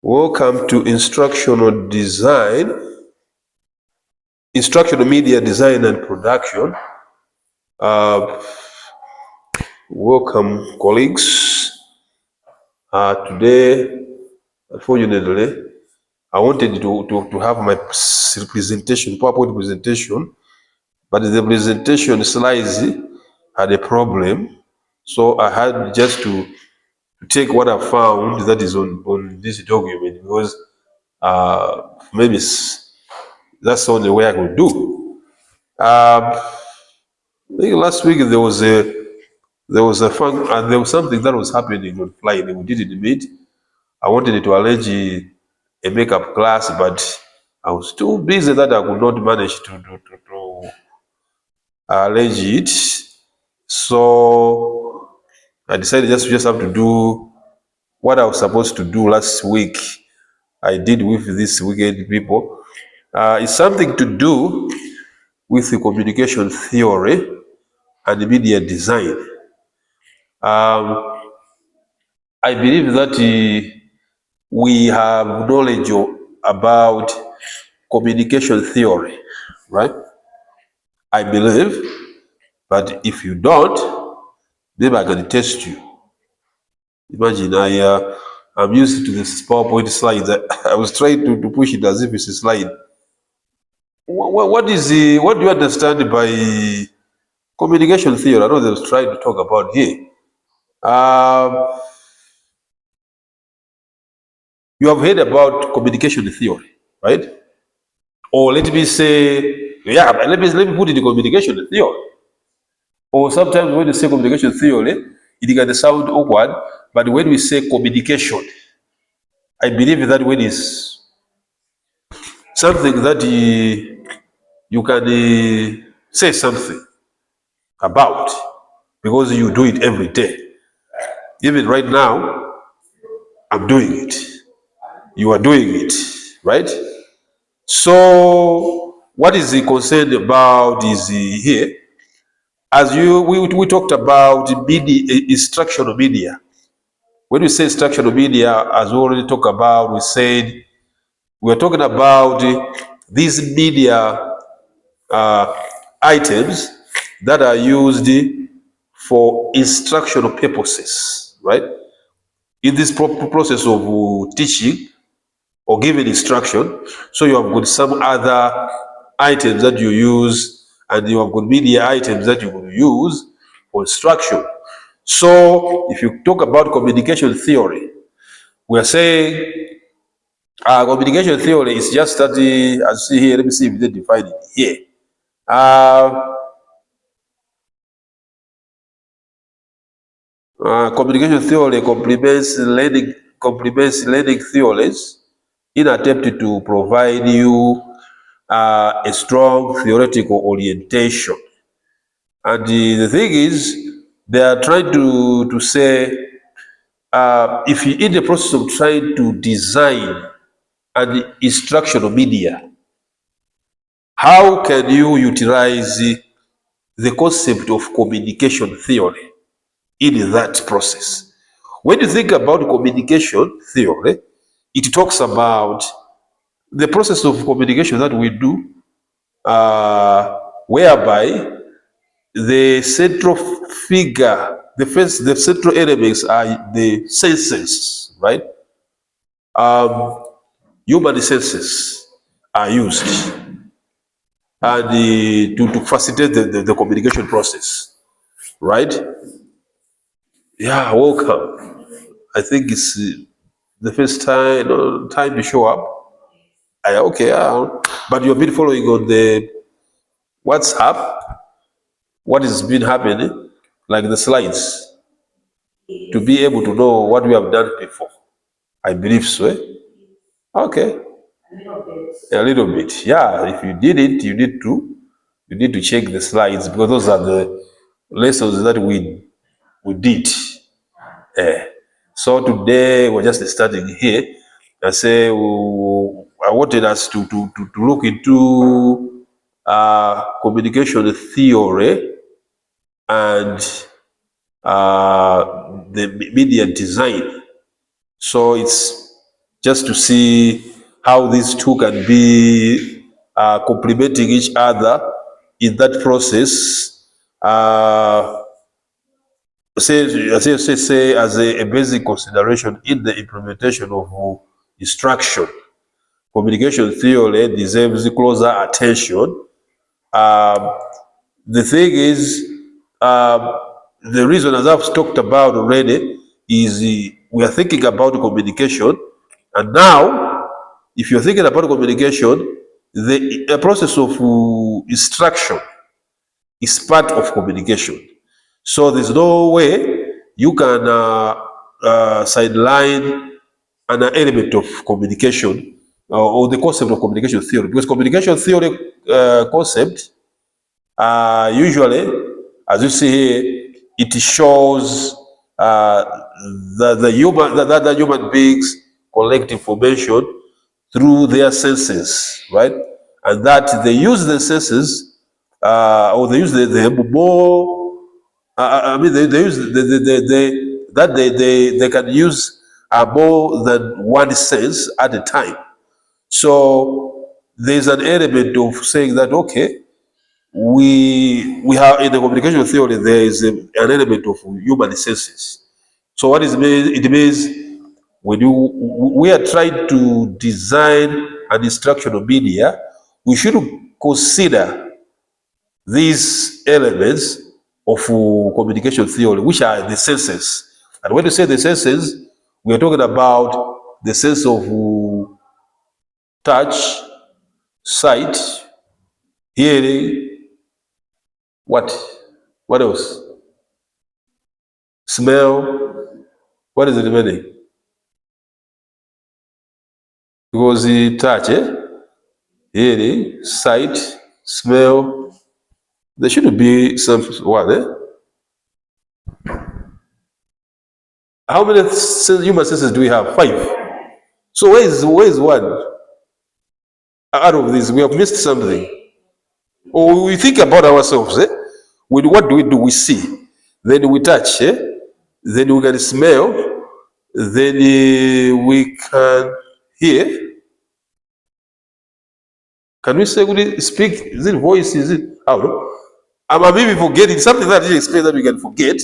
Welcome to instructional design, instructional media design and production. Welcome, colleagues. Today, unfortunately, I wanted to have my presentation, PowerPoint presentation, but the presentation slides had a problem. So I had just to take what I found that is on this document, because maybe that's the only way I could do. I think last week there was something that was happening on Friday. We didn't meet. I wanted to arrange a makeup class, but I was too busy that I could not manage to arrange it. So I decided just have to do what I was supposed to do last week. I did with this weekend people. It's something to do with the communication theory and media design. I believe that we have knowledge about communication theory, right? I believe, but if you don't, maybe I can test you. Imagine I'm used to this PowerPoint slides. I was trying to push it as if it's a slide. What do you understand by communication theory? I know they was trying to talk about here. You have heard about communication theory, right? Or let me say, yeah, but let me put it in communication theory. Or sometimes when you say communication theory, it can sound awkward, but when we say communication, I believe that word is something that you can say something about, because you do it every day. Even right now, I'm doing it. You are doing it, right? So what is the concern about is here, as we talked about media, instructional media. When we say instructional media, as we already talked about, we said we're talking about these media items that are used for instructional purposes, right? In this process of teaching or giving instruction, so you have got some other items that you use, and you have got media items that you will use for instruction. So if you talk about communication theory, we are saying communication theory is just that, as you see here, let me see if they define it here. Communication theory complements learning theories in attempt to provide you a strong theoretical orientation. And the thing is, they are trying to say, if you're in the process of trying to design an instructional media, how can you utilize the concept of communication theory in that process? When you think about communication theory, it talks about the process of communication that we do, whereby the central figure, the central elements are the senses, right? Human senses are used and to facilitate the communication process, right? Yeah, welcome. I think it's the first time time to show up. Okay, but you've been following on the WhatsApp what has been happening, like the slides, to be able to know what we have done before. I believe so. Okay, a little bit. Yeah, if you did it, you need to check the slides, because those are the lessons that we did. So today we're just starting here. I say I wanted us to look into communication theory and the media design. So it's just to see how these two can be complementing each other in that process. Say as a basic consideration in the implementation of instruction, communication theory deserves closer attention. Um, the thing is, um, the reason, as I've talked about already, is we are thinking about communication, and now, if you're thinking about communication, the process of instruction is part of communication. So there's no way you can sideline an element of communication or the concept of communication theory, because communication theory concept usually, as you see here, it shows the human beings collect information through their senses, right? And that they use the senses, or they use them more. I mean, they use they can use more than one sense at a time. So there's an element of saying that, okay, we have in the communication theory there is an element of human senses. So what is it means when we are trying to design an instructional media, we should consider these elements of communication theory, which are the senses. And when you say the senses, we are talking about the sense of touch, sight, hearing, what? What else? Smell. What is the remaining? Because the touch, hearing, sight, smell. There should be some one, How many human senses do we have? 5. So where is one? Out of this, we have missed something. Or we think about ourselves, What do? We see. Then we touch, Then we can smell. Then we can hear. Can we say, we speak? Is it voice? Is it? I don't know. I'm maybe forgetting something that you explain that we can forget.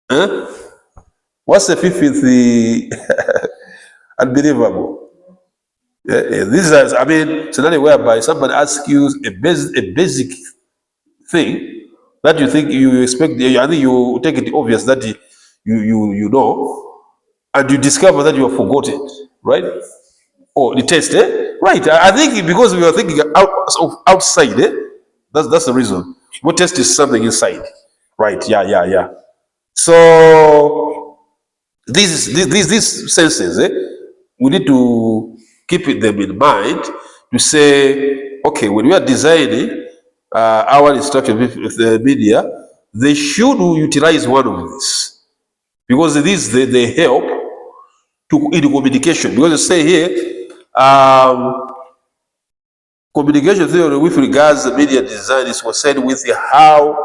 Huh? What's the fifth? Is the unbelievable. This is, I mean, scenario whereby somebody asks you a basic thing that you think you expect. I think you take it obvious that you know, and you discover that you have forgotten, right? Oh, the test, Right. I think because we were thinking outside, That's the reason. What test is something inside, right? Yeah. So these senses, we need to keep them in mind to say, okay, when we are designing our instruction with the media, they should utilize one of these because these they help to in communication. Because you say here, communication theory with regards to media design is concerned with how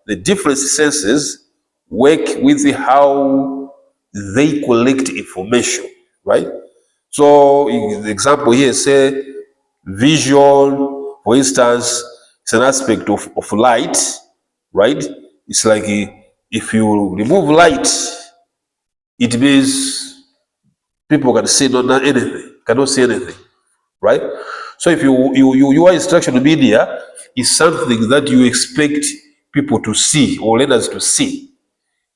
the different senses work with how they collect information, right? So, the example here say visual, for instance, it's an aspect of light, right? It's like if you remove light, it means people can see not anything, cannot see anything, right? So if your instruction media is something that you expect people to see or learners to see,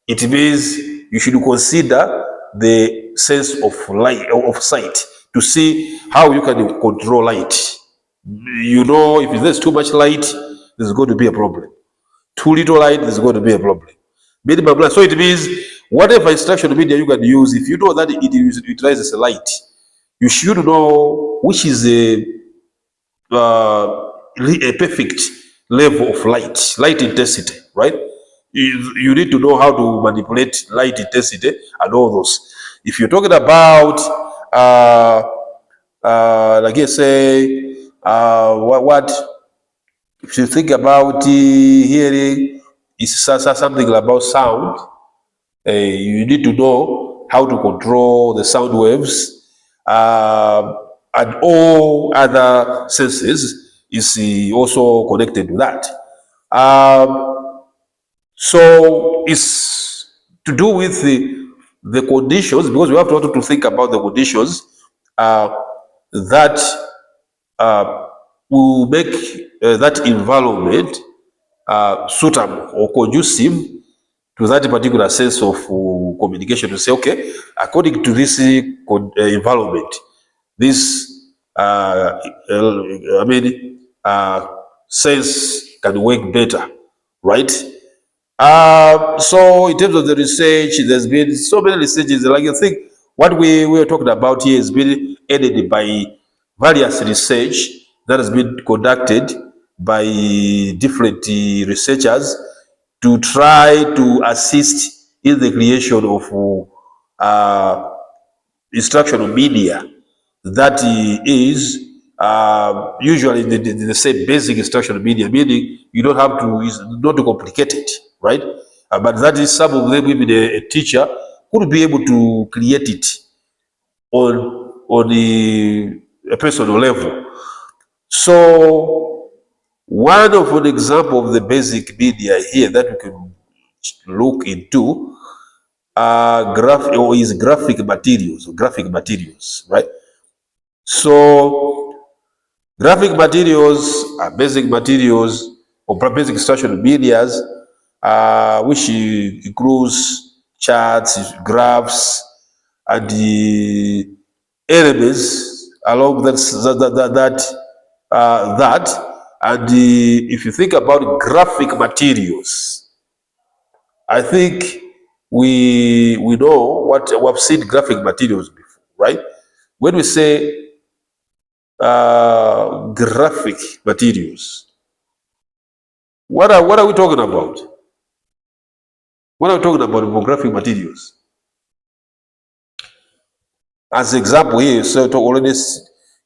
it means you should consider the sense of light of sight to see how you can control light. You know, if there's too much light, there's going to be a problem. Too little light, there's going to be a problem. Minimum light. So it means whatever instruction media you can use, if you know that it utilizes light, you should know which is a perfect level of light intensity, right? You need to know how to manipulate light intensity and all those. If you're talking about, like I say, what if you think about hearing, is something about sound. You need to know how to control the sound waves, and all other senses is also connected to that. So it's to do with the conditions, because we have to think about the conditions uh, that will make that environment suitable or conducive to that particular sense of communication, to say, okay, according to this environment, this I mean sense can work better, right? So in terms of the research, there's been so many researches. Like I think what we were talking about here has been aided by various research that has been conducted by different researchers to try to assist in the creation of instructional media that is usually the same basic instructional media, meaning you don't have to, it's not too complicated, right? But that is some of them, even a teacher could be able to create it on the a personal level. So one of an example of the basic media here that we can look into is graphic materials, right? So graphic materials are basic materials or basic instructional medias, which includes charts, graphs, and the elements along that. And if you think about graphic materials, I think we know what we have seen graphic materials before, right? When we say graphic materials, what are we talking about? What are we talking about for graphic materials? As example here, so to already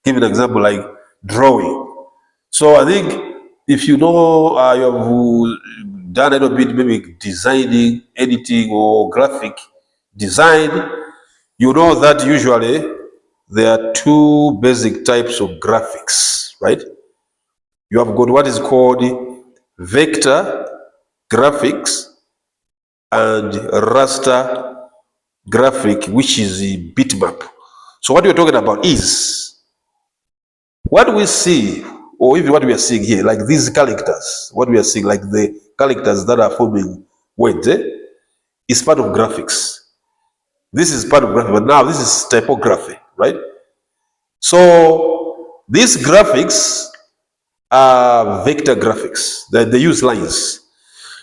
give an example like drawing. So I think if you know you have done a little bit maybe designing, editing, or graphic design, you know that usually there are two basic types of graphics, right? You have got what is called vector graphics and raster graphic, which is the bitmap. So what we're talking about is what we see, or even what we are seeing here, like these characters, what we are seeing, like the characters that are forming words, is part of graphics. This is part of graphics, but now this is typography, right? So these graphics are vector graphics, that they use lines.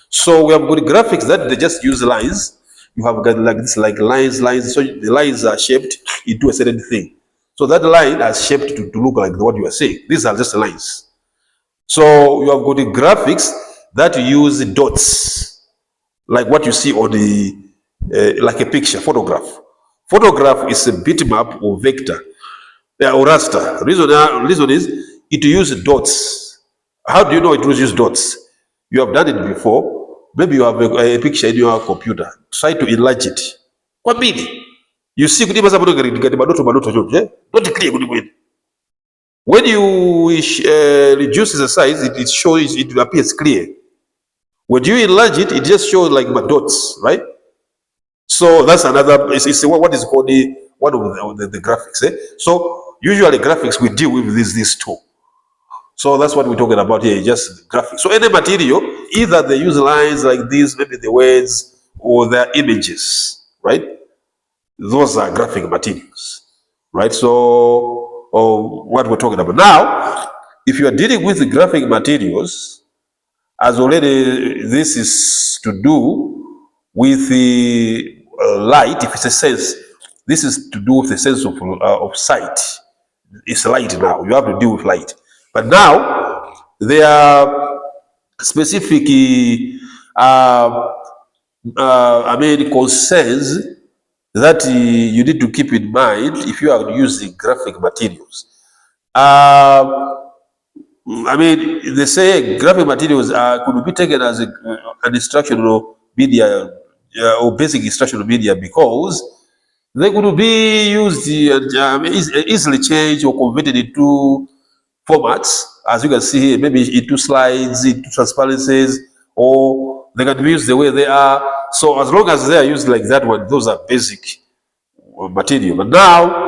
So we have got graphics that they just use lines. You have got like this, like lines. So the lines are shaped into a certain thing. So that line is shaped to look like what you are saying. These are just lines. So you have got the graphics that use dots, like what you see on the, like a picture, photograph. Photograph is a bitmap or vector, or raster. Reason is it uses dots. How do you know it uses dots? You have done it before. Maybe you have a picture in your computer. Try to enlarge it. Kwa mbili. You see kuti basa kuti madoto choje. Not clear kuti kwenu. When you reduce the size, it shows, it appears clear. When you enlarge it, it just shows like dots, right? So that's another, it's what is called one of the graphics. So usually graphics, we deal with these two. So that's what we're talking about here, just graphics. So any material, either they use lines like this, maybe the words, or their images, right? Those are graphic materials, right? So what we're talking about. Now, if you are dealing with the graphic materials, as already this is to do with the light, if it's a sense, this is to do with the sense of sight. It's light now, you have to deal with light. But now, there are specific, concerns that you need to keep in mind if you are using graphic materials. I mean, they say graphic materials could be taken as an instructional media or basic instructional media because they could be used easily changed or converted into formats, as you can see here, maybe into slides, into transparencies, or they can be used the way they are. So as long as they are used like that one, those are basic material. But now,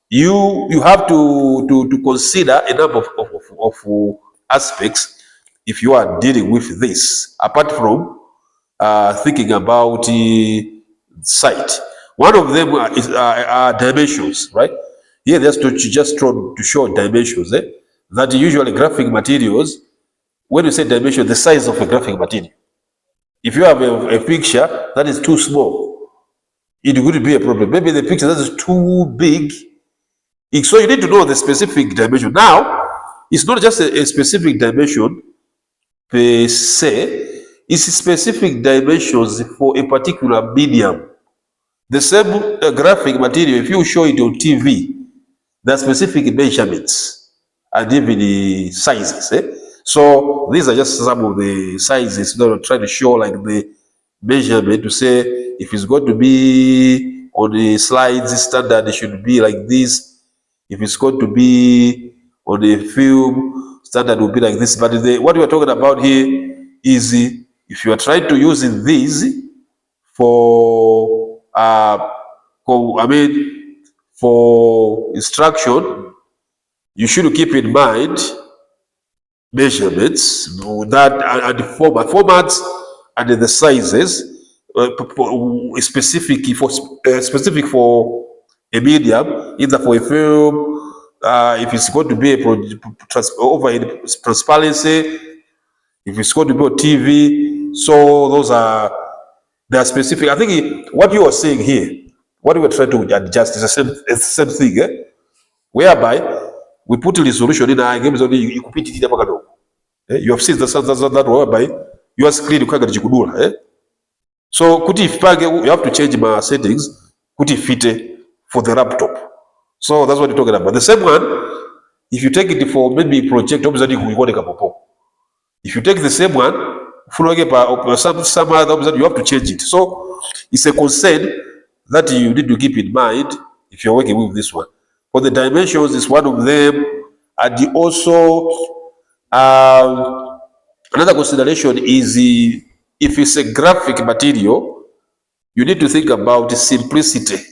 you have to consider a number of aspects if you are dealing with this, apart from thinking about site. One of them are dimensions, right? Here, just to show dimensions. That usually graphic materials, when you say dimension, the size of a graphic material. If you have a picture that is too small, it would be a problem. Maybe the picture that is too big. So you need to know the specific dimension. Now, it's not just a specific dimension per se, it's specific dimensions for a particular medium. The same graphic material, if you show it on TV, there are specific measurements and even the sizes. So these are just some of the sizes that I'm trying to show, like the measurement to say if it's going to be on the slides standard, it should be like this. If it's going to be on the film, standard will be like this. But what we are talking about here is if you are trying to use these for, I mean, for instruction, you should keep in mind measurements that and the formats and the sizes specific for a medium, either for a film, if it's going to be over in transparency, if it's going to be on TV. So those are, they are specific. I think what you are saying here, what we are trying to adjust is the same thing, whereby we put the resolution in our games only you put it in. You have seen that whereby your screen ukanga chikudula. So kuti ifipage, you have to change my settings kuti ifite for the laptop. So that's what you're talking about. The same one, if you take it for maybe project, if you take the same one, some other, you have to change it. So it's a concern that you need to keep in mind if you're working with this one. For the dimensions is one of them, and also another consideration is if it's a graphic material, you need to think about simplicity,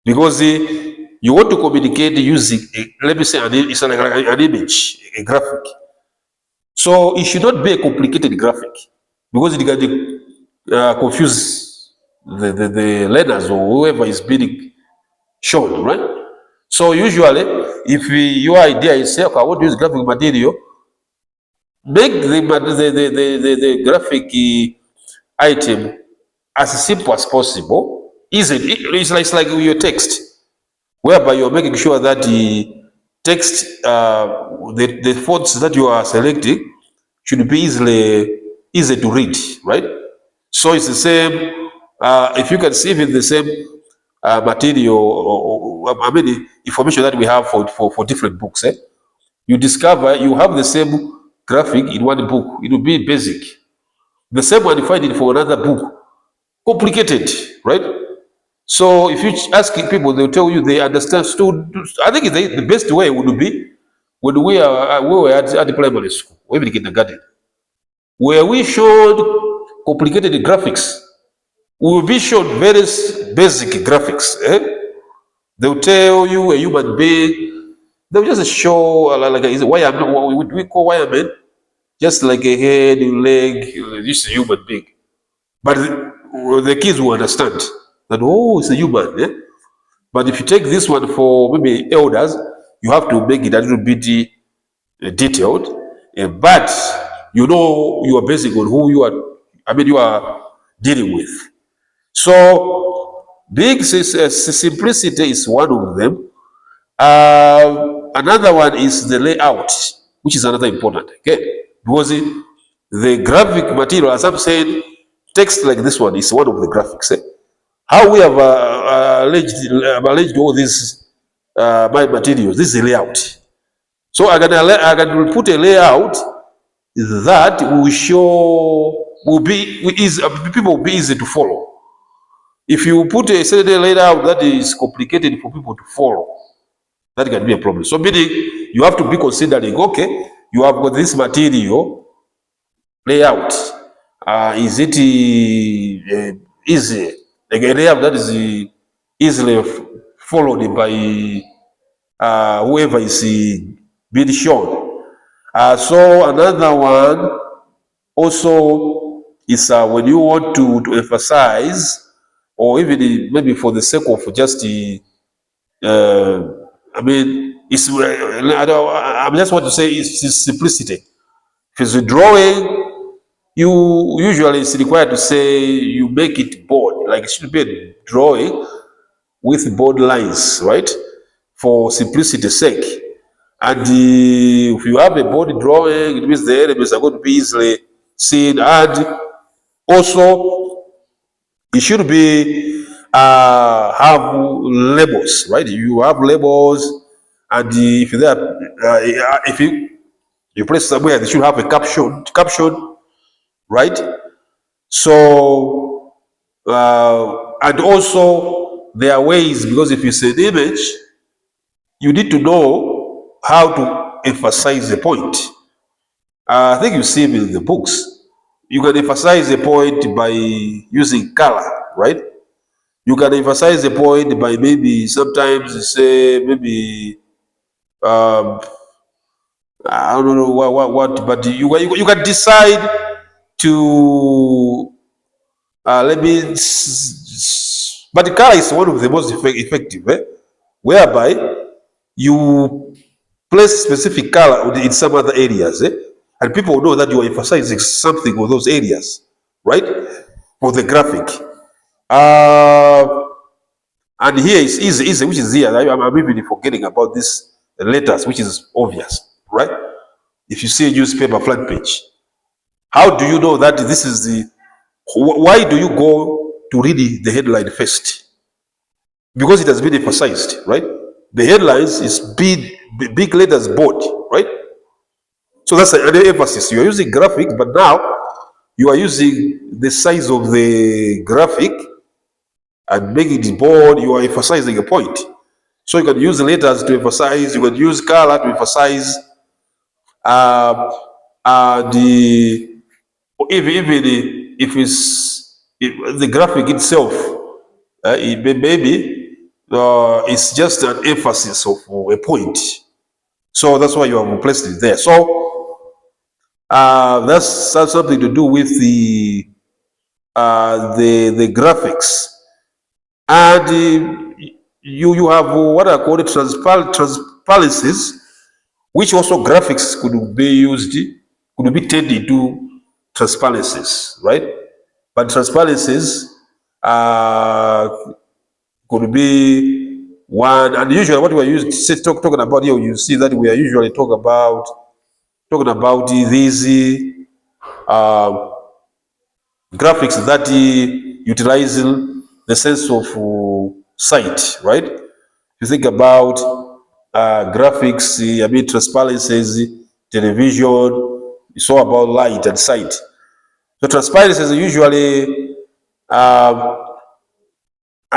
because you want to communicate using, let me say, it's like an image, a graphic. So it should not be a complicated graphic, because it can confuse the learners or whoever is being shown, right? So usually, if your idea is, say, okay, I want to use graphic material, make the graphic item as simple as possible. It's like your text, whereby you're making sure that the text, the fonts that you are selecting should be easy to read, right? So it's the same. If you can see it, the same material, I mean, information that we have for different books. You discover you have the same graphic in one book, it will be basic. The same one you find it for another book, complicated, right? So if you ask people, they'll tell you they understand. I think the best way would be when we were at the primary school, or even kindergarten, where we showed complicated graphics. We will be shown very basic graphics. They'll tell you a human being. They'll just show like a wireman. What we call wireman, just like a head, leg, just a human being. But the kids will understand that, oh, it's a human. But if you take this one for maybe elders, you have to make it a little bit detailed. But you know you are basing on who you are. I mean, you are dealing with. So big simplicity is one of them. Another one is the layout, which is another important. Okay, because the graphic material, as I'm saying, text like this one is one of the graphics. How we have alleged all these my materials, this is the layout. So I can put a layout that will show, will be easy, people will be easy to follow. If you put a certain layout that is complicated for people to follow, that can be a problem. So meaning you have to be considering, okay, you have got this material layout. Is it easy? Like a layout that is easily followed by whoever is being shown. So another one also is when you want to emphasize, or even maybe for the sake of just I mean, I just want to say it's simplicity. If it's a drawing, you usually it's required to say you make it bold, like it should be a drawing with bold lines, right? For simplicity's sake. And if you have a bold drawing, it means the elements are going to be easily seen. And also, it should be have labels, right? You have labels, and if if you place somewhere, they should have a caption, right? So and also there are ways, because if it's an image, you need to know how to emphasize the point. I think you see it in the books. You can emphasize the point by using color, right? You can emphasize the point by maybe sometimes you say maybe um, I don't know what, but you can decide to let me. But the color is one of the most effective, whereby you place specific color in some other areas, and people know that you are emphasizing something on those areas, right? For the graphic. And here is easy, which is here. I'm even forgetting about this letters, which is obvious, right? If you see a newspaper front page, how do you know that this is the? Why do you go to read the headline first? Because it has been emphasized, right? The headlines is big letters, bold, right? So that's another emphasis. You are using graphic, but now you are using the size of the graphic and making it bold. You are emphasizing a point. So you can use letters to emphasize. You can use color to emphasize uh, the even if it's if the graphic itself. Maybe it's just an emphasis of a point. So that's why you have placed it there. So that's something to do with the graphics, and you have what I call it transparencies, which also graphics could be used, could be turned into transparencies, right? But transparencies uh, could be one, and usually what we are talking about here, you see that we are usually talking about these uh, graphics that utilize the sense of sight, right? You think about graphics, I mean transparencies, television, it's all about light and sight. So transparencies usually, I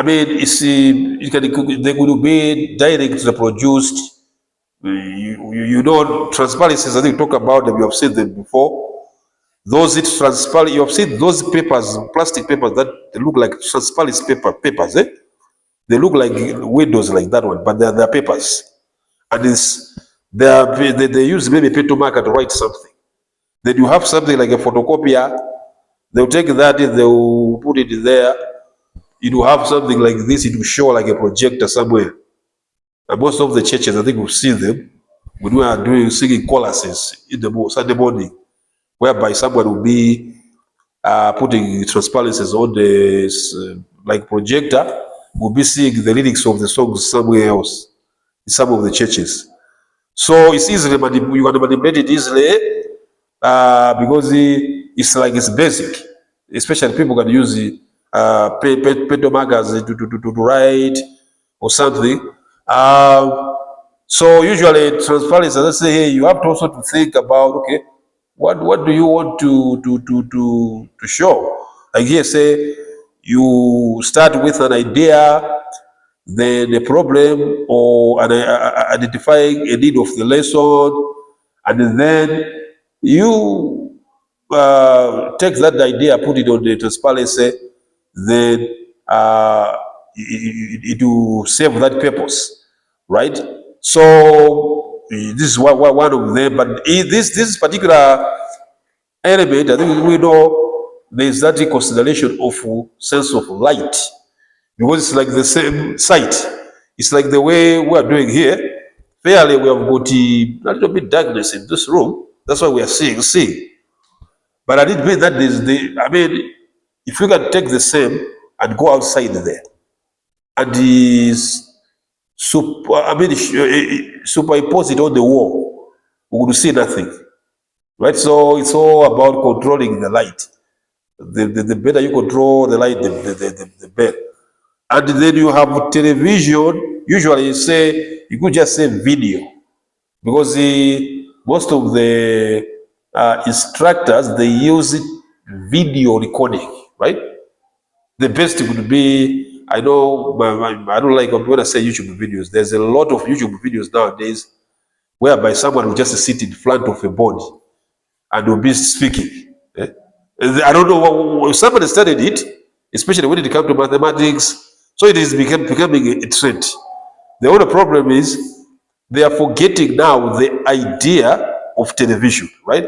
mean, they could be direct reproduced. You know, transparencies, I think we talk about them, you have seen them before. Those it's transparent, you have seen those papers, plastic papers that they look like transparent papers, eh? They look like windows like that one, but they're papers. And they use maybe pencil marker to write something. Then you have something like a photocopier, they'll take that, they'll put it there. You will have something like this, it will show like a projector somewhere. And most of the churches, I think we've seen them when we are doing singing choruses in the Sunday morning, whereby someone will be putting transparencies on the like projector, will be seeing the lyrics of the songs somewhere else in some of the churches. So it's easily you can manipulate it easily because it's like it's basic. Especially people can use pencil markers to write or something. So usually transparency, let's say, hey, you have to also to think about, okay, what do you want to show? Like here, say you start with an idea, then a problem or identifying a need of the lesson, and then you take that idea, put it on the transparency, then it will serve that purpose, right? So this is one of them. But this particular element, I think we know there's that consideration of sense of light, because it's like the same site. It's like the way we are doing here. Fairly, we have got a little bit darkness in this room. That's why we are seeing. But I didn't mean that I mean, if you can take the same and go outside there and superimpose it on the wall, we will see nothing, right? So it's all about controlling the light. The better you control the light, the better. And then you have television. Usually, you could just say video, because most of the instructors, they use video recording, right? The best would be, I know, I don't like when I say YouTube videos. There's a lot of YouTube videos nowadays whereby someone will just sit in front of a board and will be speaking. I don't know somebody studied it, especially when it comes to mathematics. So it is becoming a trend. The only problem is they are forgetting now the idea of television, right?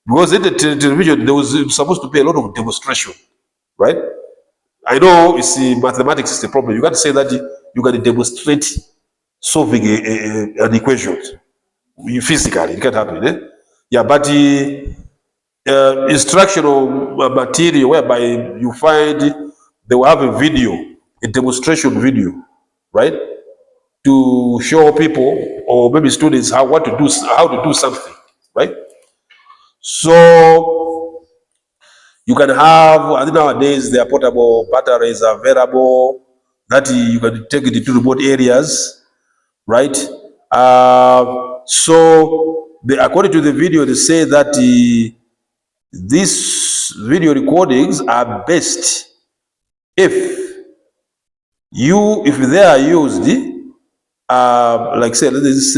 Because in the television there was supposed to be a lot of demonstration, right? I know you see mathematics is the problem. You can't say that you can demonstrate solving an equation. Physically, it can't happen. Yeah, but instructional material whereby you find they will have a video, a demonstration video, right? To show people or maybe students how to do something, right? So you can have, I think nowadays there are portable batteries available that you can take it to remote areas, right? According to the video, they say that these video recordings are best if they are used, like say this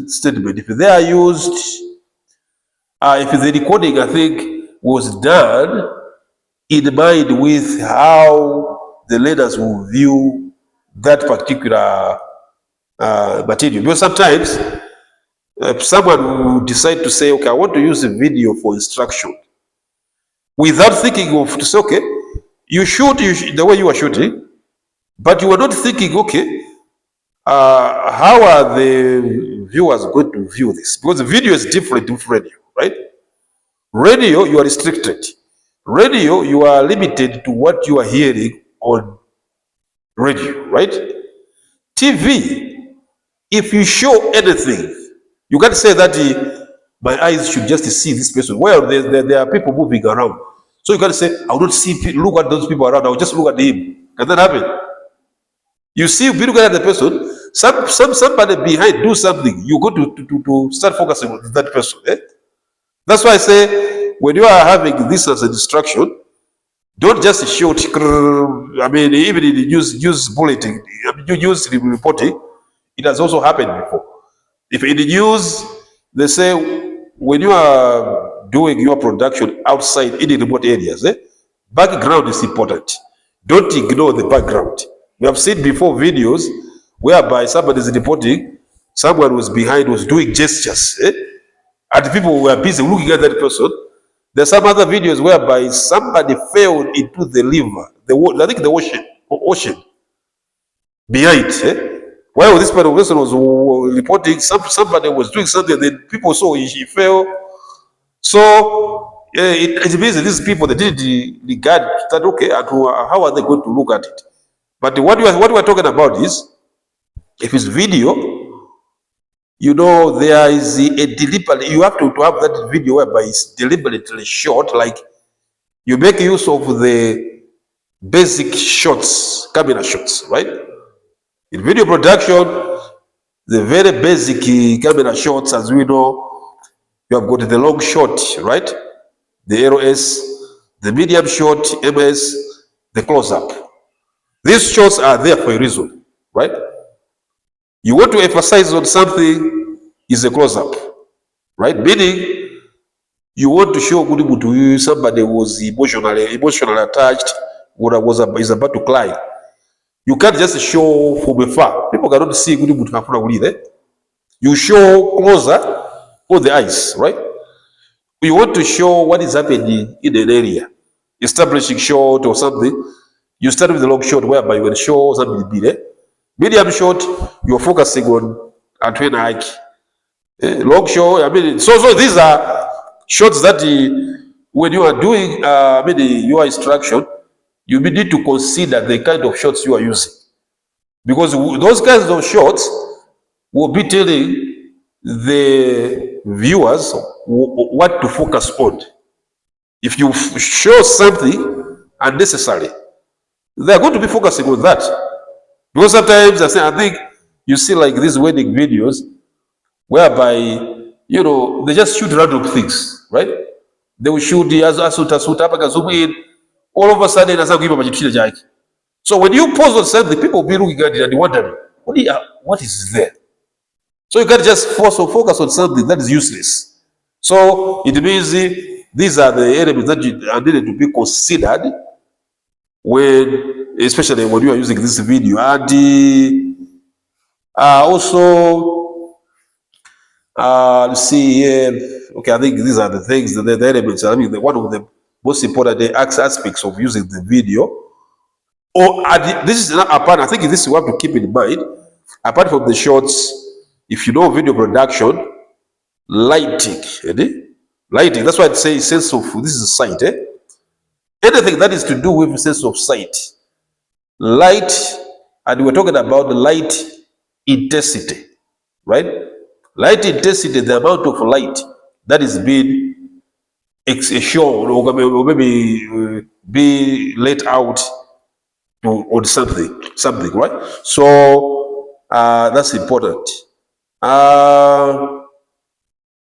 statement, if they are used, if the recording, I think, was done in mind with how the learners will view that particular material. Because sometimes someone will decide to say, okay, I want to use a video for instruction, without thinking of to say, okay, you shoot the way you are shooting, but you are not thinking, okay, how are the viewers going to view this? Because the video is different with radio, right? Radio, you are restricted. Radio, you are limited to what you are hearing on radio, right? TV, if you show anything, you can't say that my eyes should just see this person. Well, there are people moving around. So you can't say, I will not look at those people around, I will just look at him. Can that happen? You see, if you look at the person, somebody behind do something, you go to start focusing on that person. That's why I say, when you are having this as a distraction, don't just shoot. I mean, even in use bulletin, you use reporting, it has also happened before. If in the news, they say, when you are doing your production outside in the remote areas, background is important. Don't ignore the background. We have seen before videos whereby somebody is reporting, someone was behind, was doing gestures, and people were busy looking at that person. There's some other videos whereby somebody fell into the river, I think the ocean behind. While this person was reporting, somebody was doing something, then people saw he fell. So it means that these people, they didn't regard that, okay, and how are they going to look at it? But what we are talking about is, if it's video, there is a deliberate, you have to have that video whereby it's deliberately short, like you make use of the basic shots, camera shots, right? In video production, The very basic camera shots, as we know, you have got the long shot, right? The LS, the medium shot, MS, the close-up. These shots are there for a reason, right? You want to emphasize on something is a close-up, right? Meaning you want to show good somebody was emotionally attached, or is about to cry. You can't just show from afar. People cannot see good mutu. You show closer on the eyes, right? You want to show what is happening in an area, establishing shot or something. You start with the long shot whereby you will show something big. Medium shot, you're focusing on Antwin Ike. Long shot, I mean, so these are shots that when you are doing your instruction, you need to consider the kind of shots you are using. Because those kinds of shots will be telling the viewers what to focus on. If you show something unnecessary, they're going to be focusing on that. Because sometimes I think you see like these wedding videos whereby, they just shoot random things, right? They will shoot asuta zoom in, all of a sudden as I. So when you pause on something, people will be looking at it and wondering, what is there? So you can't just focus on something that is useless. So it means these are the elements that are needed to be considered especially when you are using this video. And also, let's see here. Okay, I think these are the things, the elements. I mean, one of the most important aspects of using the video. This is not apart. I think this is what to keep in mind. Apart from the shots, if you know video production, lighting, lighting. That's why I say sense of this is sight. Anything that is to do with sense of sight, light, and we're talking about the light intensity, right? Light intensity, the amount of light that is being shown or maybe be let out on something, right? So that's important.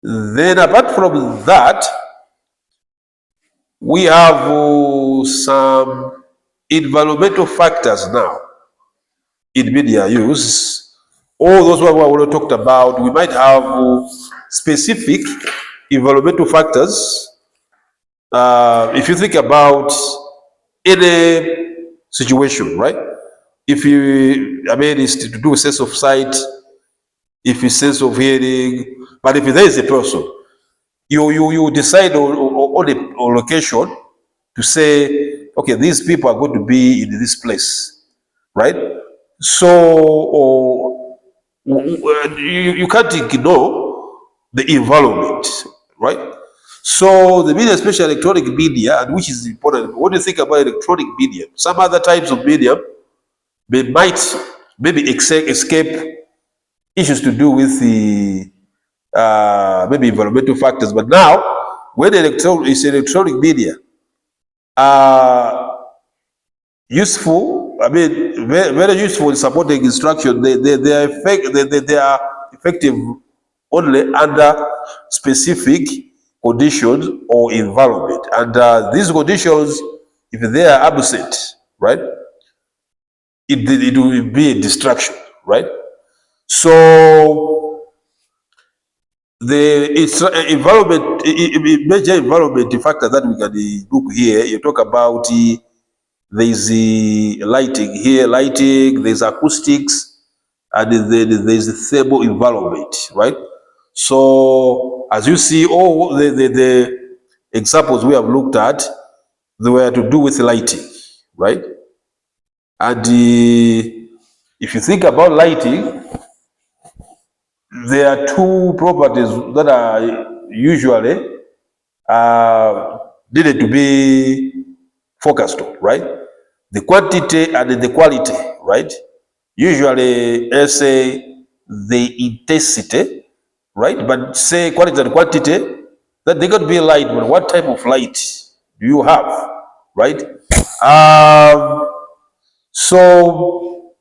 Then apart from that, we have some environmental factors now in media use. All those what we already talked about, we might have specific environmental factors. If you think about any situation, right? If it's to do with sense of sight, if it's sense of hearing, but if there is a person, you decide on a location to say, okay, these people are going to be in this place, right? So you can't ignore the environment, right? So the media, especially electronic media, and which is important. What do you think about electronic media? Some other types of media might maybe escape issues to do with the maybe environmental factors. But now, when it's electronic media, useful. I mean, very useful in supporting instruction. They are effective only under specific conditions or environment. And these conditions, if they are absent, right, it will be a distraction, right? So the environment, major environment factor that we can look here, you talk about there's the lighting here, there's acoustics, and then there's the thermal environment, right? So as you see, all the examples we have looked at, they were to do with lighting, right? And if you think about lighting, there are two properties that are usually needed to be focused on, right? The quantity and the quality, right? Usually, let's say the intensity, right? But say quality and quantity, that they got to be light, but what type of light do you have, right? So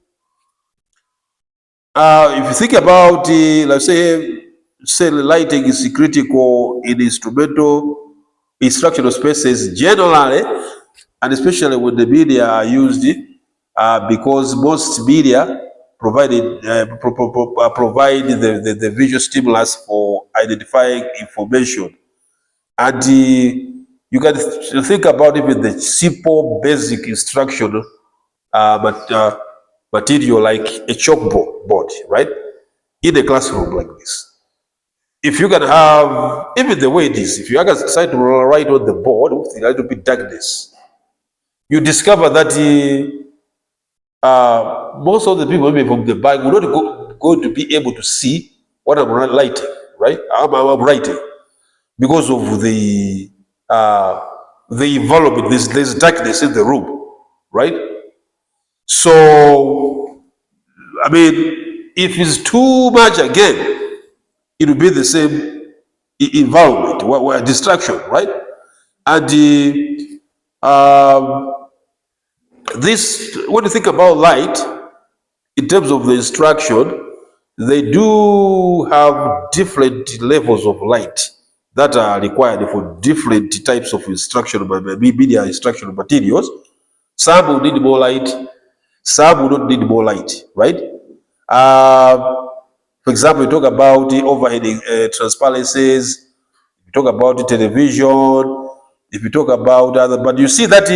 If you think about, let's say lighting is critical in instructional spaces generally, and especially when the media are used, because most media provide the visual stimulus for identifying information, and you can think about even the simple basic instruction material like a chalkboard, right? In a classroom like this. If you can have, even the way it is, if you can decide to write on the board with a little bit darkness, you discover that most of the people maybe from the back will not go to be able to see what I'm writing, right? I'm writing because of the environment. There's darkness in the room, right? So I mean, if it's too much again, it will be the same environment, where distraction, right? And this, when you think about light, in terms of the instruction, they do have different levels of light that are required for different types of instruction, media instructional materials. Some will need more light, some will not need more light, right? For example, you talk about the overhead transparencies, you talk about the television, if you talk about other, but you see that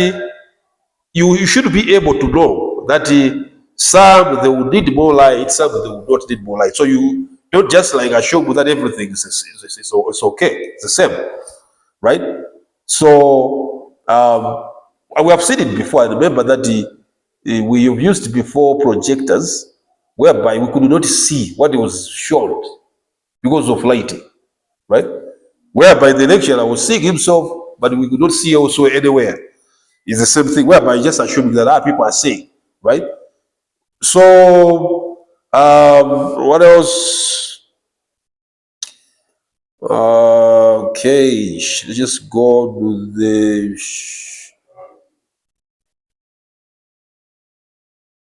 you should be able to know that some they will need more light, some they will not need more light. So you don't just like assume that everything is okay, it's the same, right? So we have seen it before. I remember that we have used before projectors whereby we could not see what was shown because of lighting, right? Whereby the lecturer was seeing himself, but we could not see also anywhere. It's the same thing whereby just assuming that people are saying, right? So, what else? Okay, let's just go to the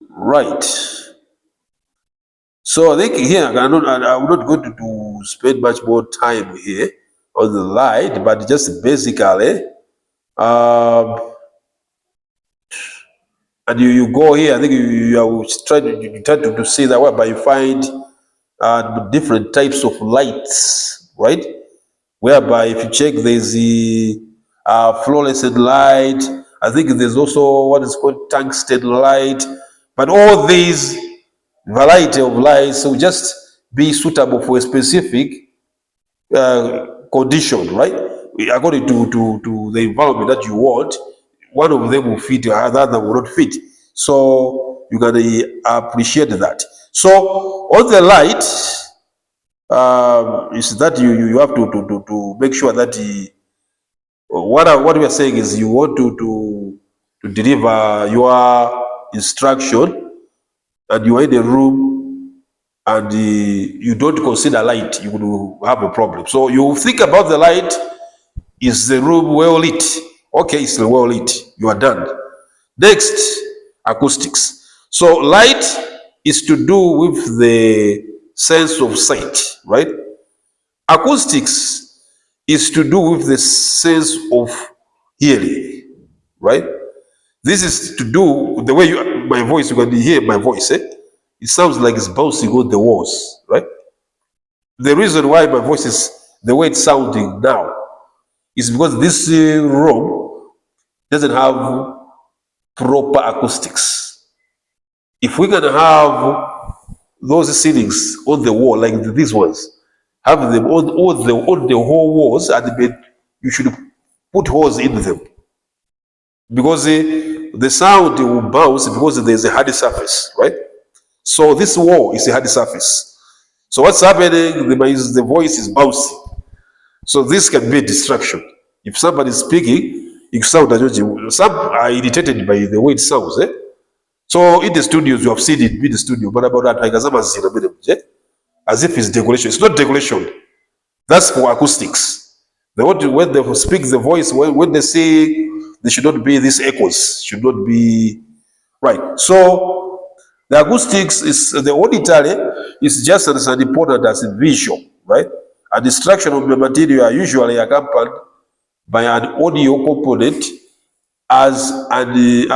right. So I think here I'm not going to spend much more time here on the light, but just basically, um, and you go here. I think you are trying you try to see that whereby you find different types of lights, right? Whereby if you check, there's the fluorescent light. I think there's also what is called tungsten light. But all these variety of lights will just be suitable for a specific condition, right? According to the environment that you want, one of them will fit, the other will not fit. So you can appreciate that. So on the light, is that you have to make sure that what we are saying is you want to deliver your instruction and you are in a room and you don't consider light, you will have a problem. So you think about the light. Is the room well lit? Okay, it's well lit. You are done. Next, acoustics. So light is to do with the sense of sight, right? Acoustics is to do with the sense of hearing, right? This is to do with the way my voice, when you hear my voice, it sounds like it's bouncing on the walls, right? The reason why my voice is the way it's sounding now is because this room doesn't have proper acoustics. If we can have those ceilings on the wall like these ones, have them on the whole walls, and you should put holes in them because the sound will bounce because there's a hard surface, right? So this wall is a hard surface. So what's happening? The voice is bouncing. So this can be a distraction. If somebody is speaking, you sound some are irritated by the way it sounds. So in the studios, you have seen it in the studio, but about that, as if it's decoration. It's not decoration. That's for acoustics. When they speak the voice, when they say there should not be these echoes, should not be right. So The acoustics is the auditory is just as important as the visual, right? And the structure of the material are usually accompanied by an audio component as an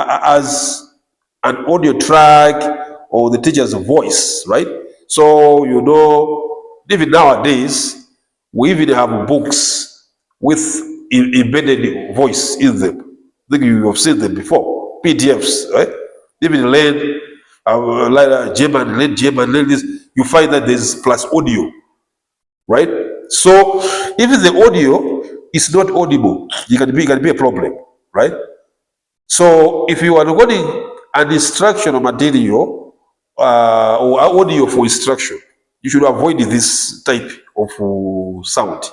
audio track or the teacher's voice, right? So even nowadays we even have books with embedded voice in them. I think you have seen them before, PDFs, right? Even like German, learn this. You find that there's plus audio, right? So even the audio is not audible, it can be a problem, right? So if you are recording an instructional material or audio for instruction, you should avoid this type of sound.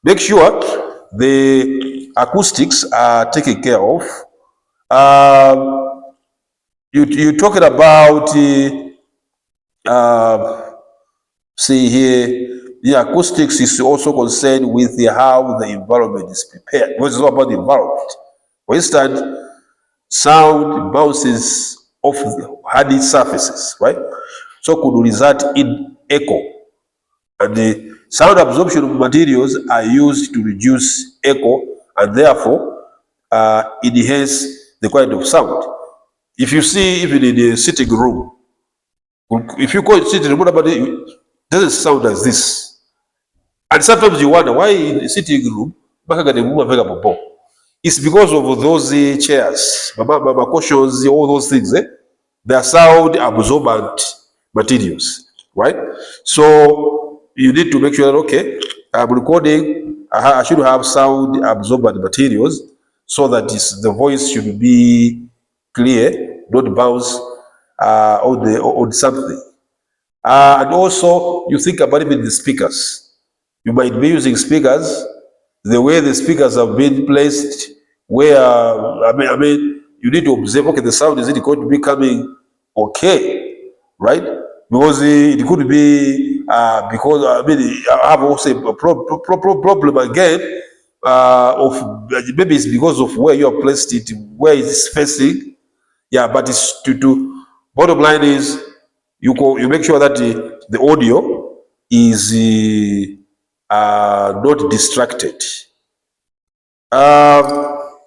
Make sure the acoustics are taken care of. You talking about see here, the acoustics is also concerned with how the environment is prepared. It's all about the environment. For instance, sound bounces off the hardy surfaces, right? So could result in echo. And the sound absorption materials are used to reduce echo and therefore enhance the quality of sound. If you see even in the sitting room, if you go sitting room, it doesn't sound like this. And sometimes you wonder why in the sitting room, it's because of those chairs, cushions, all those things. They are sound absorbent materials, right? So you need to make sure that, okay, I'm recording, I should have sound absorbent materials so that the voice should be clear, not bounce on something. And also, you think about even the speakers. You might be using speakers, the way the speakers have been placed, where, you need to observe, okay, the sound, is it going to be coming okay, right? Because it could be, because, I have also a problem again, of maybe it's because of where you have placed it, where it's facing. Yeah, but it's to bottom line is you make sure that the audio is not distracted.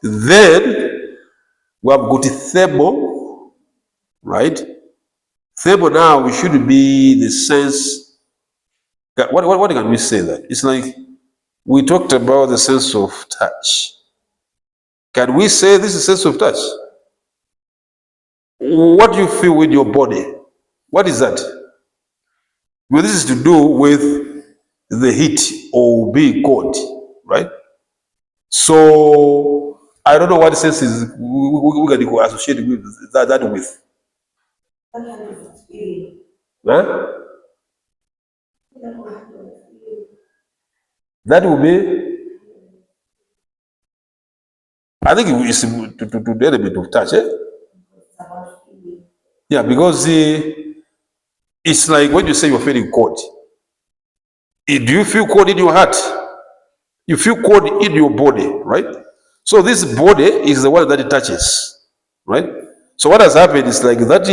Then we have got thermal, right? Thermal now we should be the sense. What can we say that? It's like we talked about the sense of touch. Can we say this is sense of touch? What do you feel with your body? What is that? Well, this is to do with the heat or being cold, right? So I don't know what sense is we can associate with that with. Huh? That will be, I think it's to the element of touch, eh? Yeah, because it's like when you say you're feeling cold. Do you feel cold in your heart? You feel cold in your body, right? So this body is the one that it touches, right? So what has happened is like that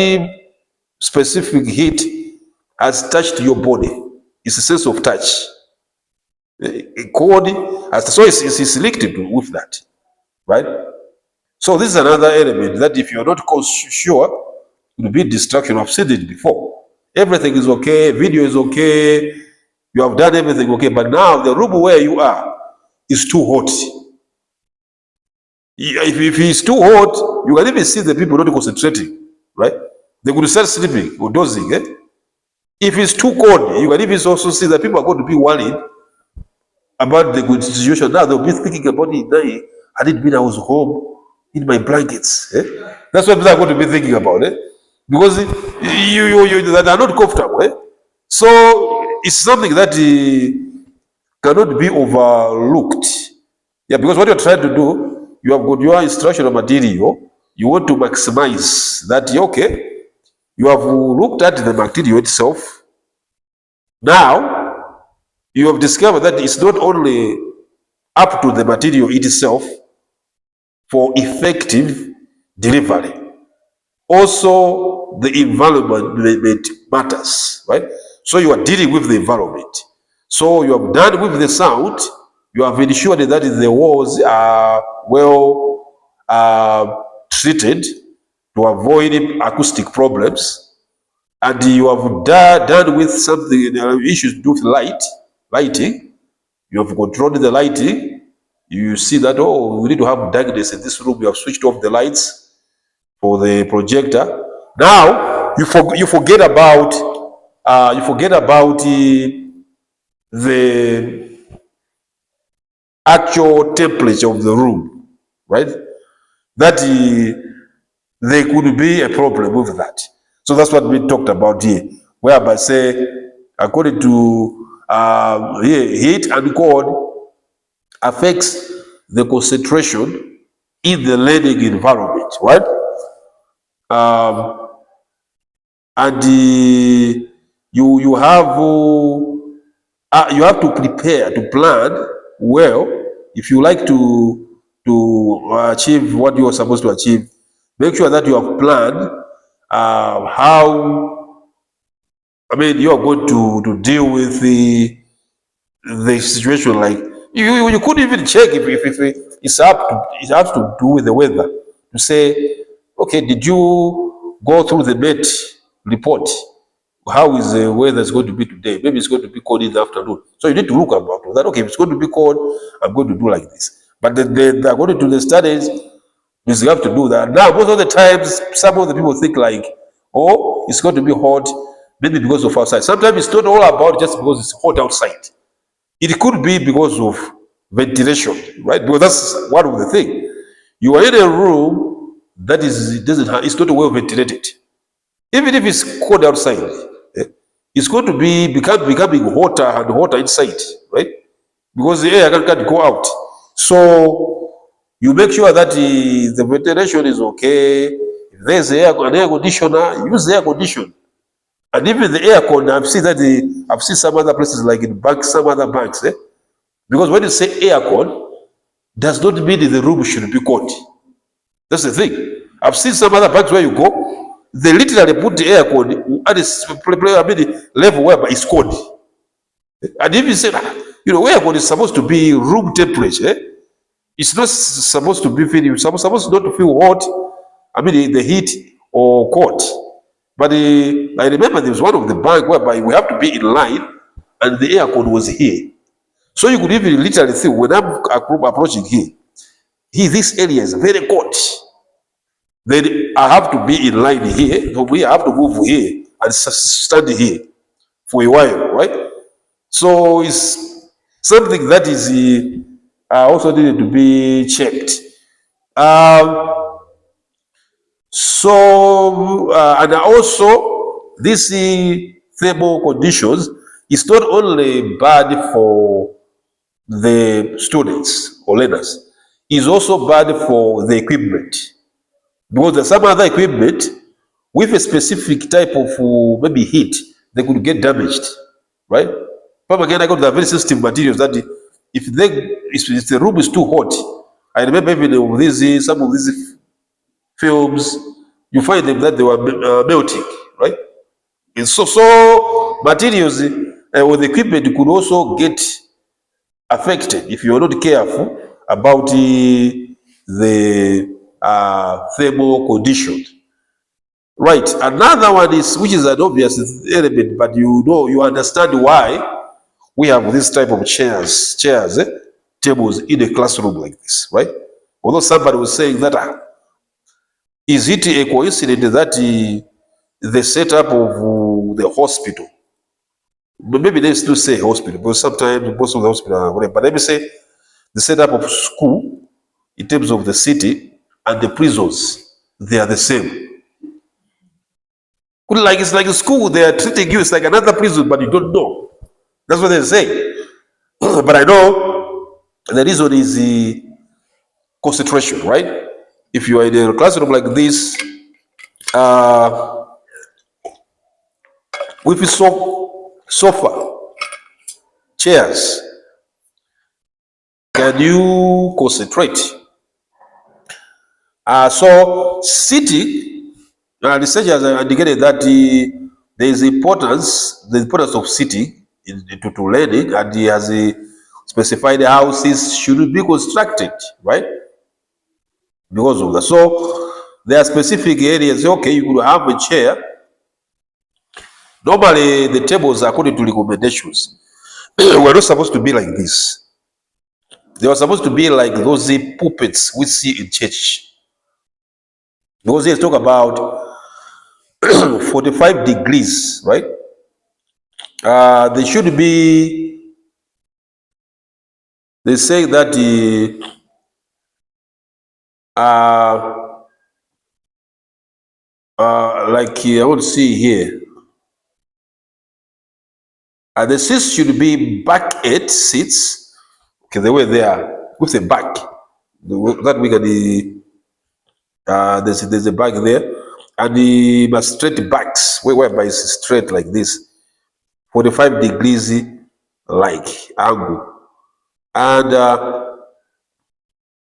specific heat has touched your body. It's a sense of touch. Cold, so it's linked with that, right? So this is another element that if you're not sure, it will be distraction. I've said it before. Everything is okay, video is okay, you have done everything okay, but now the room where you are is too hot. If it's too hot, you can even see the people not concentrating, right? They could start sleeping or dozing. Eh? If it's too cold, you can even also see that people are going to be worried about the good situation. Now they'll be thinking about it. Had it been I was home in my blankets. Eh? That's what people are going to be thinking about. Eh? Because they are not comfortable. Eh? So it's something that cannot be overlooked. Yeah, because what you're trying to do, you have got your instructional material, you want to maximize that, okay, you have looked at the material itself. Now, you have discovered that it's not only up to the material itself for effective delivery. Also, the environment matters, right? So you are dealing with the environment. So you have done with the sound. You have ensured that the walls are well treated to avoid acoustic problems, and you have done with something issues to do with lighting. You have controlled the lighting. You see that, oh, we need to have darkness in this room. You have switched off the lights for the projector. Now you forget about the actual temperature of the room, right? That there could be a problem with that. So that's what we talked about here, whereby say, according to heat and cold affects the concentration in the learning environment, right? Um, and you have to prepare to plan well if you like to achieve what you are supposed to achieve. Make sure that you have planned how, I mean, you are going to deal with the situation. Like you could even check if it's up to do with the weather, to say, okay, did you go through the Met report? How is the weather is going to be today? Maybe it's going to be cold in the afternoon. So you need to look about that. Okay, if it's going to be cold, I'm going to do like this. But according to the studies, you have to do that. Now, most of the times, some of the people think like, oh, it's going to be hot, maybe because of outside. Sometimes it's not all about just because it's hot outside. It could be because of ventilation, right? Because that's one of the things. You are in a room that is, it doesn't have, it's not well ventilated. Even if it's cold outside, eh, it's going to be becoming hotter and hotter inside, right? Because the air can't go out. So you make sure that the ventilation is okay. If there's an air conditioner, use the air conditioner. And even the air con, I've seen that I've seen some other places like in banks, some other banks, because when you say air con, does not mean that the room should be cold. That's the thing. I've seen some other banks where you go, they literally put the air con at the level where it's cold. And if you say, air con is supposed to be room temperature, it's not supposed to be feeling, supposed not to feel hot, I mean the heat or cold. But I remember there was one of the bank whereby we have to be in line and the air con was here. So you could even literally see when I'm approaching here, this area is very cold. Then I have to be in line here. So we have to move here and stand here for a while, right? So it's something that is also needed to be checked. Um, and also these thermal conditions is not only bad for the students or learners, is also bad for the equipment, because there's some other equipment with a specific type of maybe heat, they could get damaged, right? But again, I got the very sensitive materials that if the room is too hot, I remember even with some of these films, you find them that they were melting, right? And so materials with equipment could also get affected if you're not careful about the thermal conditions. Right. Another one is, which is an obvious element, but you understand why we have this type of tables in a classroom like this, right? Although somebody was saying that, is it a coincidence that the setup of the hospital, but maybe they still say hospital, because sometimes most of the hospital are whatever, but let me say the setup of school in terms of the city and the prisons, they are the same. Like it's like a school, they are treating you, it's like another prison, but you don't know. That's what they say. But I know the reason is the concentration, right? If you are in a classroom like this, uh, with a sofa, chairs, can you concentrate? So sitting Research has indicated that the importance of sitting to learning, and he has specified how houses should be constructed, right? Because of that. So there are specific areas. Okay, you could have a chair. Normally, the tables, according to recommendations, were not supposed to be like this. They were supposed to be like those puppets we see in church. Because here talk about 45 degrees, right? They should be, they say that uh, like I want to see here, the seats should be back eight seats. Okay, the way they are with the back. That we got there's a back there, and the but straight backs, whereby it's straight like this, 45 degrees like angle, and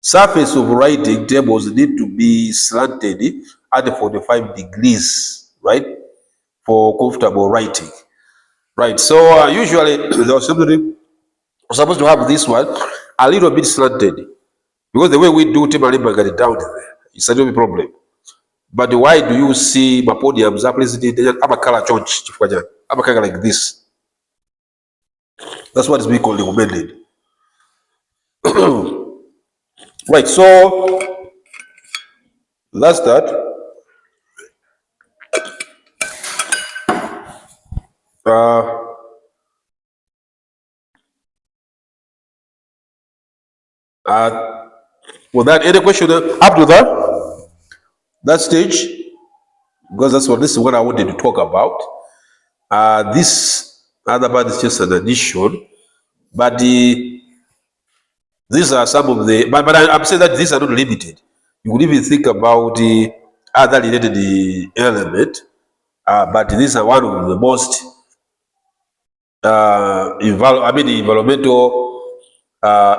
surface of writing tables need to be slanted at 45 degrees, right, for comfortable writing, right? So usually there was something supposed to have this one a little bit slanted because the way we do table got it down there, it's a little problem. But why do you see my podiums are president color church color like this? That's what is being called recommended. Right, so that's that. Uh, uh, with that, any question up to that stage? Because this is what I wanted to talk about. This other part is just an addition, but these are some of the. But I'm saying that these are not limited. You could even think about the other related element, but these are one of the most the environmental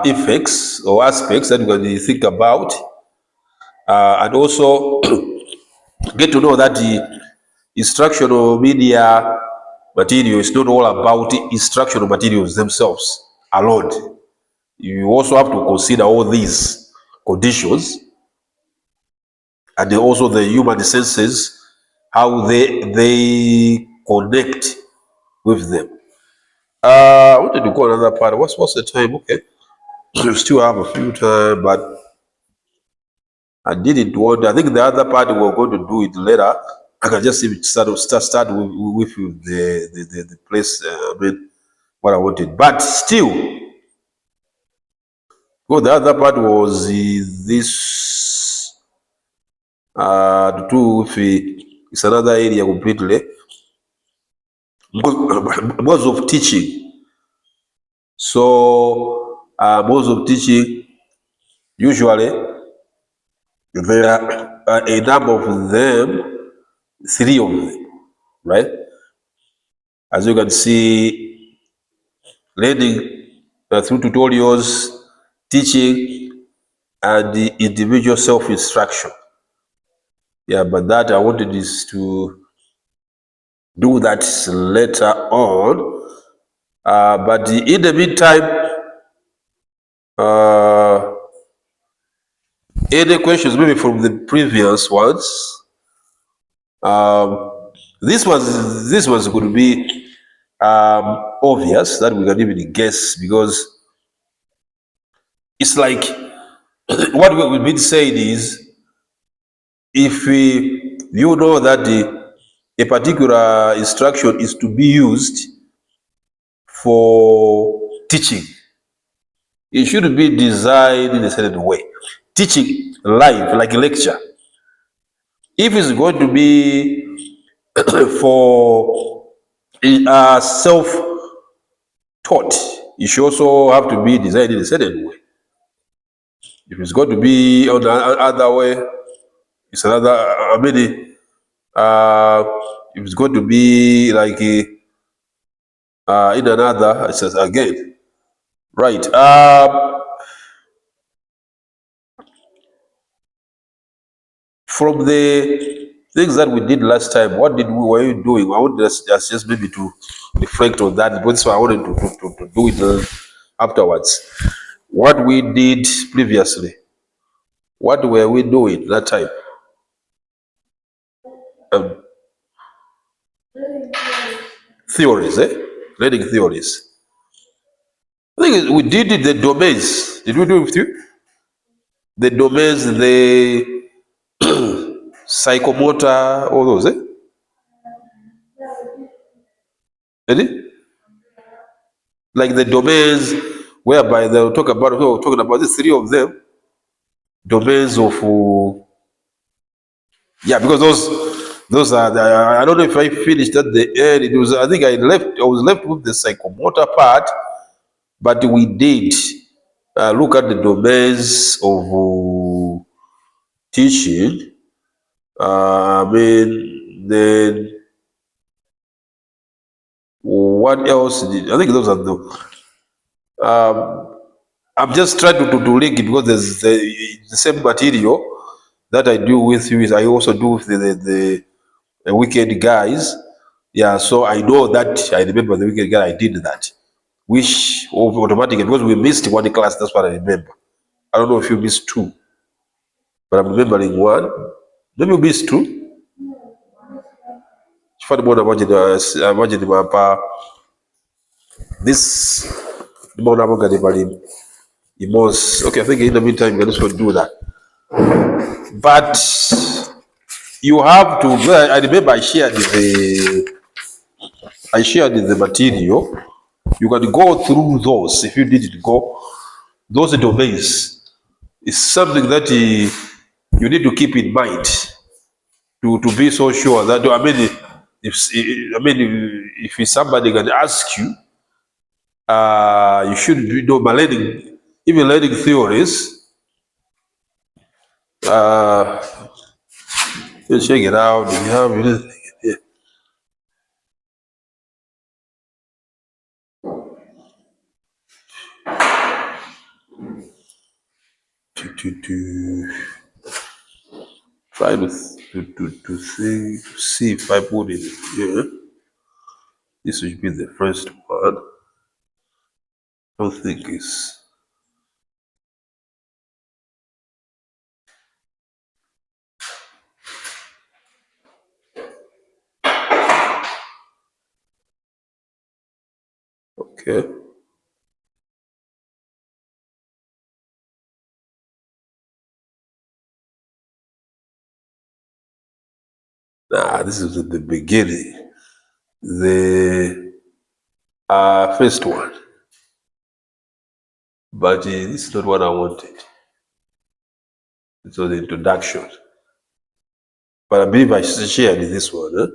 effects or aspects that we're going to think about, and also get to know that the instructional media material is not all about instructional materials themselves alone. You also have to consider all these conditions and then also the human senses, how they connect with them. I wanted to go another part. What's the time? Okay. We still have a few time, but I didn't want. I think the other part we're going to do it later. I can just start with the place. I mean, what I wanted, but still, well, the other part was this to do with it's another area completely because of teaching. So modes of teaching usually there are a number of them, three of them, right? As you can see, learning through tutorials, teaching, and the individual self-instruction. Yeah, but that I wanted is to do that later on. But in the meantime, uh, any questions maybe from the previous ones? This was going to be obvious that we can even guess because it's like what we've been saying is if you know that a particular instruction is to be used for teaching, it should be designed in a certain way. Teaching live, like a lecture. If it's going to be for self-taught, it should also have to be designed in a certain way. If it's going to be on the other way, it's another. I mean, if it's going to be like in another, it says again, right? From Things that we did last time. What did we were you doing? I wanted us just maybe to reflect on that. But so I wanted to do it afterwards. What we did previously. What were we doing that time? Um, Theories, eh? Learning theories. I think we did it, the domains. Did we do it with you? The domains, the psychomotor, all those, eh? Ready? Like the domains whereby they'll talk about, we were talking about the three of them, domains of, yeah, because those are, I don't know if I finished at the end. It was, I think I was left with the psychomotor part, but we did look at the domains of teaching. I mean, then what else did I think those are I'm just trying to link it because there's the same material that I do with you is I also do with the weekend guys. Yeah, so I know that I remember the weekend guy I did that, which automatically because we missed one class. That's what I remember. I don't know if you missed two, but I'm remembering one. Maybe you missed two. Chifani mwana imagine mapa this mwana manga ni bali imos. Okay, I think in the meantime you can also do that. But you have to. I remember I shared the material. You can go through those if you didn't go. Those domains is something that you need to keep in mind to be so sure that I mean, if somebody can ask you, you should be learning, even learning theories. Uh, just check it out. If you have anything, yeah. To try see if I put it here. This should be the first one. I don't think it's okay. Nah, this is at the beginning. The first one. But this is not what I wanted. It was the introduction. But I believe I shared this one. Huh?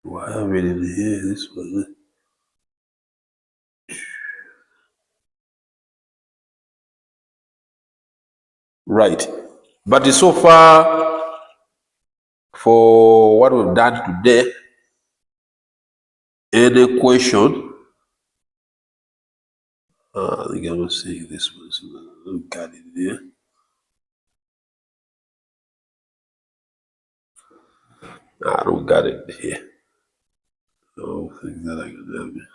Do I have it in here? This one. Huh? Right. But so far, for what we've done today, any question? I think I was saying this one. So look at it there. I don't got it here. I don't think that I can have it.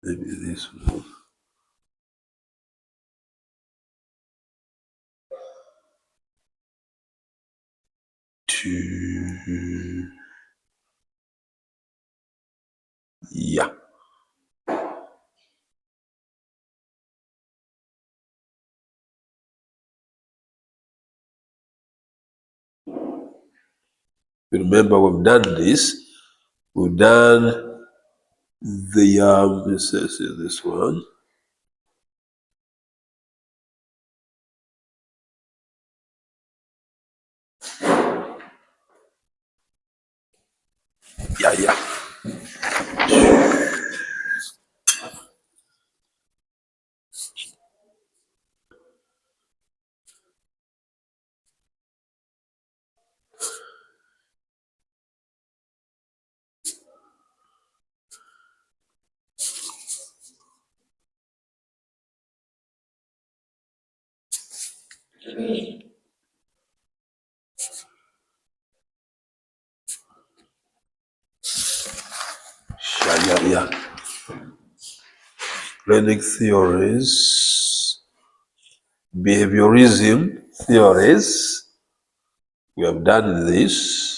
Maybe this one. Two. Yeah. Remember, we've done this. We've done the this one. Yeah, yeah. Yeah. Learning theories, behaviorism theories. We have done this.